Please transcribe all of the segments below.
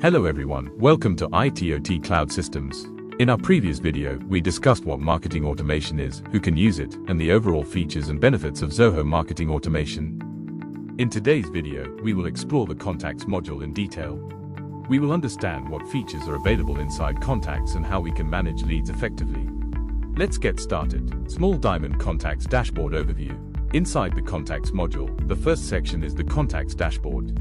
Hello everyone, welcome to ITOT Cloud Systems. In our previous video, we discussed what marketing automation is, who can use it, and the overall features and benefits of Zoho Marketing Automation. In today's video, we will explore the Contacts module in detail. We will understand what features are available inside Contacts and how we can manage leads effectively. Let's get started. Small Diamond Contacts Dashboard Overview. Inside the Contacts module, the first section is the Contacts Dashboard.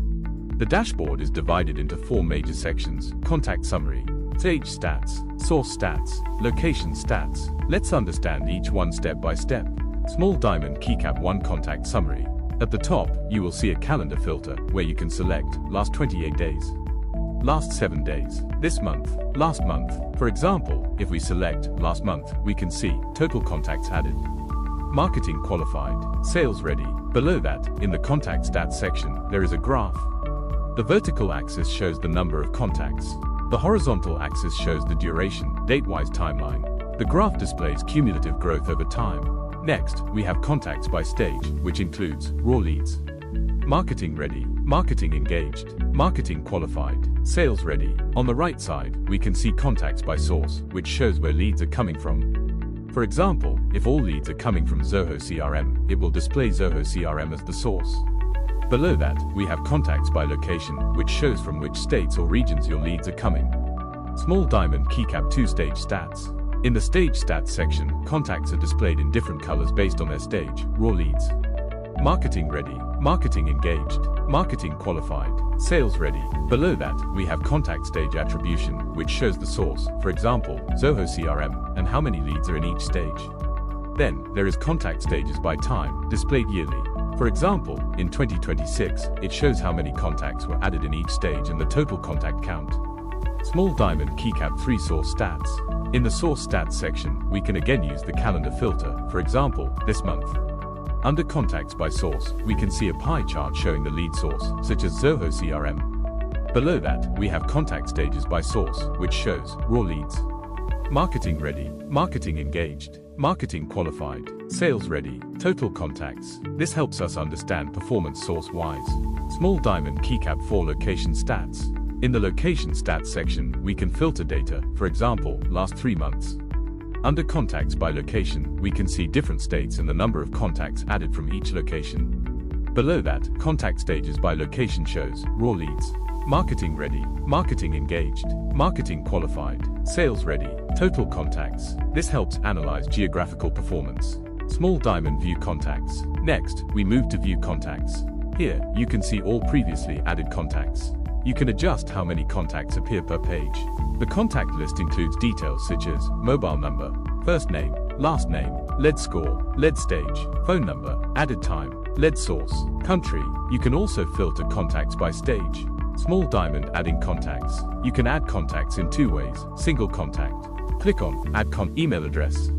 The dashboard is divided into four major sections: Contact Summary, Stage Stats, Source Stats, Location Stats. Let's understand each one step by step. Small Diamond Keycap 1 Contact Summary. At the top, you will see a calendar filter where you can select last 28 days, last 7 days, this month, last month. For example, if we select last month, we can see total contacts added, marketing qualified, sales ready. Below that, in the Contact Stats section, there is a graph. The vertical axis shows the number of contacts. The horizontal axis shows the duration, date-wise timeline. The graph displays cumulative growth over time. Next, we have contacts by stage, which includes raw leads, marketing ready, marketing engaged, marketing qualified, sales ready. On the right side, we can see contacts by source, which shows where leads are coming from. For example, if all leads are coming from Zoho CRM, it will display Zoho CRM as the source. Below that, we have contacts by location, which shows from which states or regions your leads are coming. Small Diamond Keycap 2 Stage Stats. In the Stage Stats section, contacts are displayed in different colors based on their stage: raw leads, marketing ready, marketing engaged, marketing qualified, sales ready. Below that, we have contact stage attribution, which shows the source, for example, Zoho CRM, and how many leads are in each stage. Then, there is contact stages by time, displayed yearly. For example, in 2026, it shows how many contacts were added in each stage and the total contact count. Small Diamond Keycap 3 Source Stats. In the Source Stats section, we can again use the calendar filter, for example, this month. Under Contacts by Source, we can see a pie chart showing the lead source, such as Zoho CRM. Below that, we have contact stages by source, which shows raw leads, marketing ready, marketing engaged, marketing qualified, sales ready, total contacts. This helps us understand performance source-wise. Small Diamond Keycap 4 Location Stats. In the Location Stats section, we can filter data, for example, last 3 months. Under Contacts by Location, we can see different states and the number of contacts added from each location. Below that, Contact Stages by Location shows raw leads, marketing ready, marketing engaged, marketing qualified, sales ready, total contacts. This helps analyze geographical performance. Small Diamond View Contacts. Next, we move to View Contacts. Here, you can see all previously added contacts. You can adjust how many contacts appear per page. The contact list includes details such as mobile number, first name, last name, lead score, lead stage, phone number, added time, lead source, country. You can also filter contacts by stage. Small Diamond Adding Contacts. You can add contacts in 2 ways: single contact. Click on Add Email address,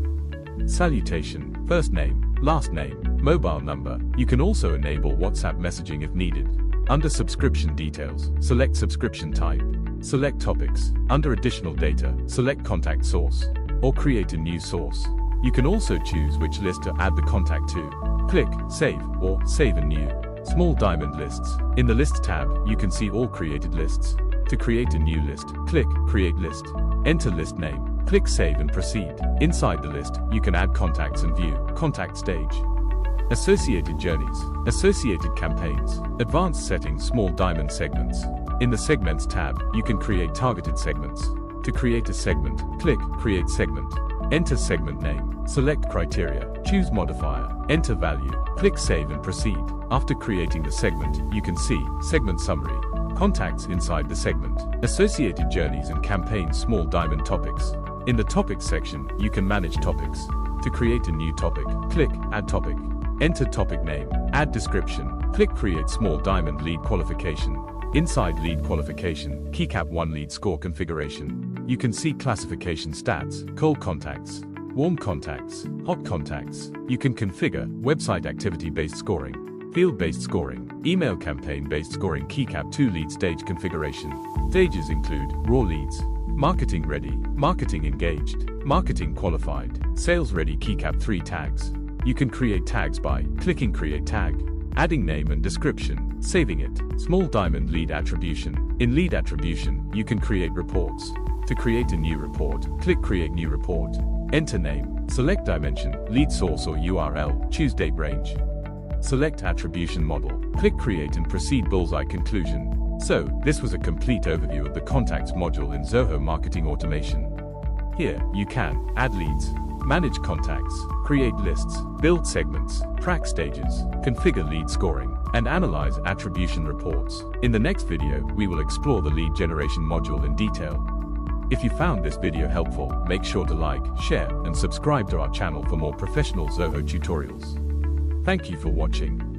salutation, first name, last name, mobile number. You can also enable WhatsApp messaging if needed. Under Subscription Details, select subscription type. Select Topics. Under Additional Data, select Contact Source, or create a new source. You can also choose which list to add the contact to. Click Save or Save a New. Small Diamond Lists. In the Lists tab, you can see all created lists. To create a new list, click Create List. Enter list name. Click Save and proceed. Inside the list, you can add contacts and view contact stage. Associated journeys, associated campaigns, advanced settings. Small Diamond Segments. In the Segments tab, you can create targeted segments. To create a segment, click Create Segment. Enter segment name. Select criteria. Choose modifier. Enter value. Click Save and proceed. After creating the segment, you can see Segment Summary, contacts inside the segment, associated journeys and campaigns. Small Diamond Topics. In the Topics section, you can manage topics. To create a new topic, click Add Topic. Enter topic name. Add description. Click Create Small Diamond Lead Qualification. Inside Lead Qualification, Keycap 1 Lead Score Configuration. You can see classification stats: cold contacts, warm contacts, hot contacts. You can configure website activity-based scoring, field-based scoring, email campaign-based scoring. Keycap 2 Lead Stage Configuration. Stages include raw leads, marketing ready, marketing engaged, marketing qualified, sales ready. Keycap 3 Tags. You can create tags by clicking Create Tag, adding name and description, saving it. Small Diamond Lead Attribution. In lead attribution, you can create reports. To create a new report, click Create New Report. Enter name, select dimension, lead source or URL, choose date range. Select attribution model, click Create and proceed bullseye conclusion. So, this was a complete overview of the Contacts module in Zoho Marketing Automation. Here, you can add leads, manage contacts, create lists, build segments, track stages, configure lead scoring, and analyze attribution reports. In the next video, we will explore the lead generation module in detail. If you found this video helpful, make sure to like, share, and subscribe to our channel for more professional Zoho tutorials. Thank you for watching.